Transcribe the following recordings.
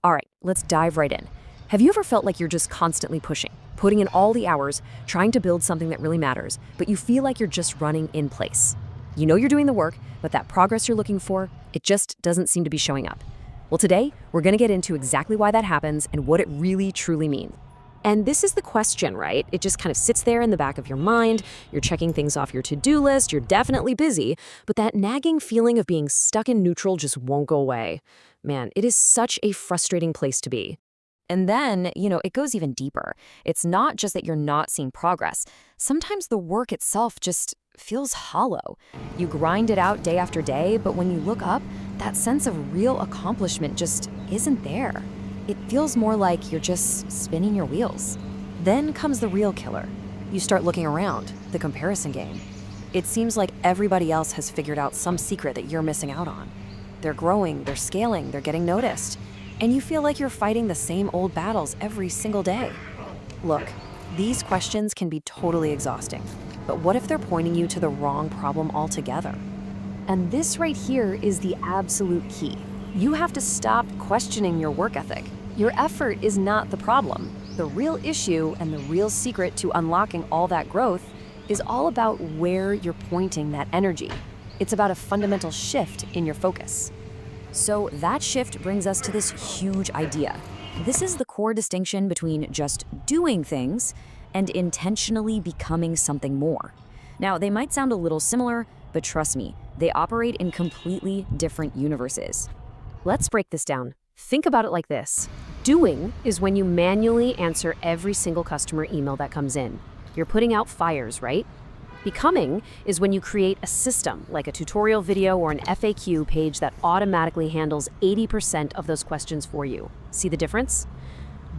All right, let's dive right in. Have you ever felt like you're just constantly pushing, putting in all the hours, trying to build something that really matters, but you feel like you're just running in place? You know you're doing the work, but that progress you're looking for, it just doesn't seem to be showing up. Well, today, we're going to get into exactly why that happens and what it really truly means. And this is the question, right? It just kind of sits there in the back of your mind. You're checking things off your to-do list. You're definitely busy, but that nagging feeling of being stuck in neutral just won't go away. Man, it is such a frustrating place to be. And then, it goes even deeper. It's not just that you're not seeing progress. Sometimes the work itself just feels hollow. You grind it out day after day, but when you look up, that sense of real accomplishment just isn't there. It feels more like you're just spinning your wheels. Then comes the real killer. You start looking around, the comparison game. It seems like everybody else has figured out some secret that you're missing out on. They're growing, they're scaling, they're getting noticed. And you feel like you're fighting the same old battles every single day. Look, these questions can be totally exhausting. But what if they're pointing you to the wrong problem altogether? And this right here is the absolute key. You have to stop questioning your work ethic. Your effort is not the problem. The real issue and the real secret to unlocking all that growth is all about where you're pointing that energy. It's about a fundamental shift in your focus. So that shift brings us to this huge idea. This is the core distinction between just doing things and intentionally becoming something more. Now, they might sound a little similar, but trust me, they operate in completely different universes. Let's break this down. Think about it like this. Doing is when you manually answer every single customer email that comes in. You're putting out fires, right? Becoming is when you create a system, like a tutorial video or an FAQ page that automatically handles 80% of those questions for you. See the difference?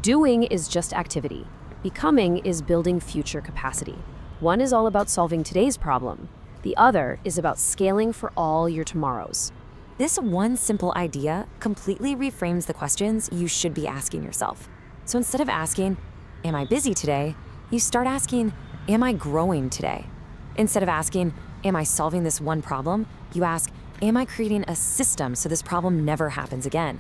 Doing is just activity. Becoming is building future capacity. One is all about solving today's problem. The other is about scaling for all your tomorrows. This one simple idea completely reframes the questions you should be asking yourself. So instead of asking, "Am I busy today?" you start asking, "Am I growing today?" Instead of asking, "Am I solving this one problem?" you ask, "Am I creating a system so this problem never happens again?"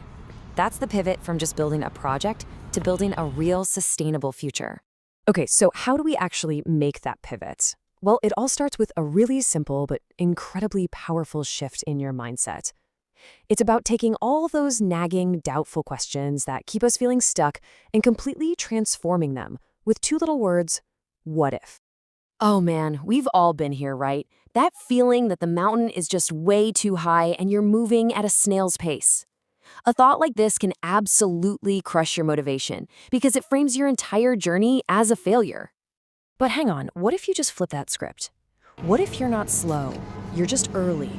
That's the pivot from just building a project to building a real sustainable future. Okay, so how do we actually make that pivot? Well, it all starts with a really simple but incredibly powerful shift in your mindset. It's about taking all those nagging, doubtful questions that keep us feeling stuck and completely transforming them with two little words: what if? Oh man, we've all been here, right? That feeling that the mountain is just way too high and you're moving at a snail's pace. A thought like this can absolutely crush your motivation because it frames your entire journey as a failure. But hang on, what if you just flip that script? What if you're not slow? You're just early.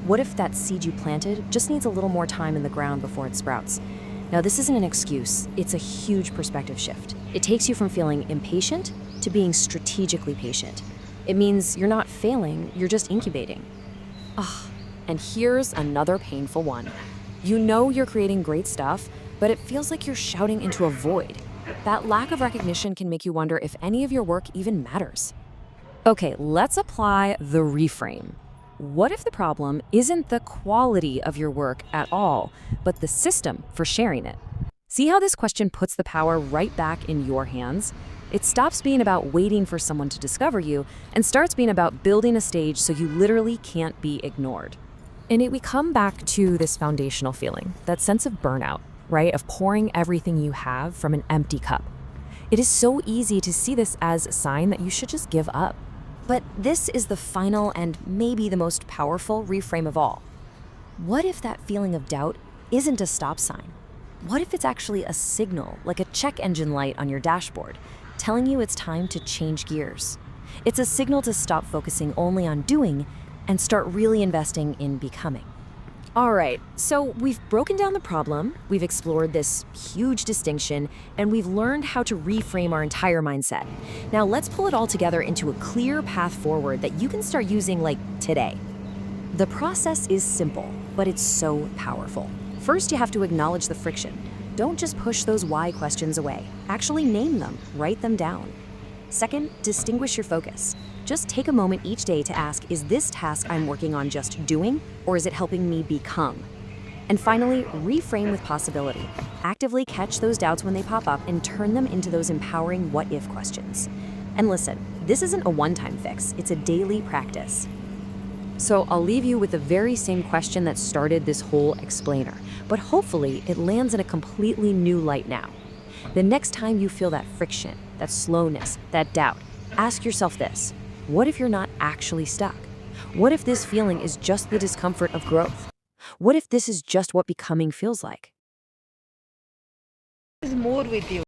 What if that seed you planted just needs a little more time in the ground before it sprouts? Now, this isn't an excuse, it's a huge perspective shift. It takes you from feeling impatient to being strategically patient. It means you're not failing, you're just incubating. And here's another painful one. You know you're creating great stuff, but it feels like you're shouting into a void. That lack of recognition can make you wonder if any of your work even matters. Okay, let's apply the reframe. What if the problem isn't the quality of your work at all, but the system for sharing it? See how this question puts the power right back in your hands? It stops being about waiting for someone to discover you and starts being about building a stage so you literally can't be ignored. And we come back to this foundational feeling, that sense of burnout, right? Of pouring everything you have from an empty cup. It is so easy to see this as a sign that you should just give up. But this is the final and maybe the most powerful reframe of all. What if that feeling of doubt isn't a stop sign? What if it's actually a signal, like a check engine light on your dashboard, telling you it's time to change gears? It's a signal to stop focusing only on doing and start really investing in becoming. All right, so we've broken down the problem, we've explored this huge distinction, and we've learned how to reframe our entire mindset. Now let's pull it all together into a clear path forward that you can start using like today. The process is simple, but it's so powerful. First, you have to acknowledge the friction. Don't just push those why questions away. Actually name them, write them down. Second, distinguish your focus. Just take a moment each day to ask, is this task I'm working on just doing, or is it helping me become? And finally, reframe with possibility. Actively catch those doubts when they pop up and turn them into those empowering what if questions. And listen, this isn't a one-time fix, it's a daily practice. So I'll leave you with the very same question that started this whole explainer, but hopefully it lands in a completely new light now. The next time you feel that friction, that slowness, that doubt, ask yourself this: what if you're not actually stuck? What if this feeling is just the discomfort of growth? What if this is just what becoming feels like? Is more with you.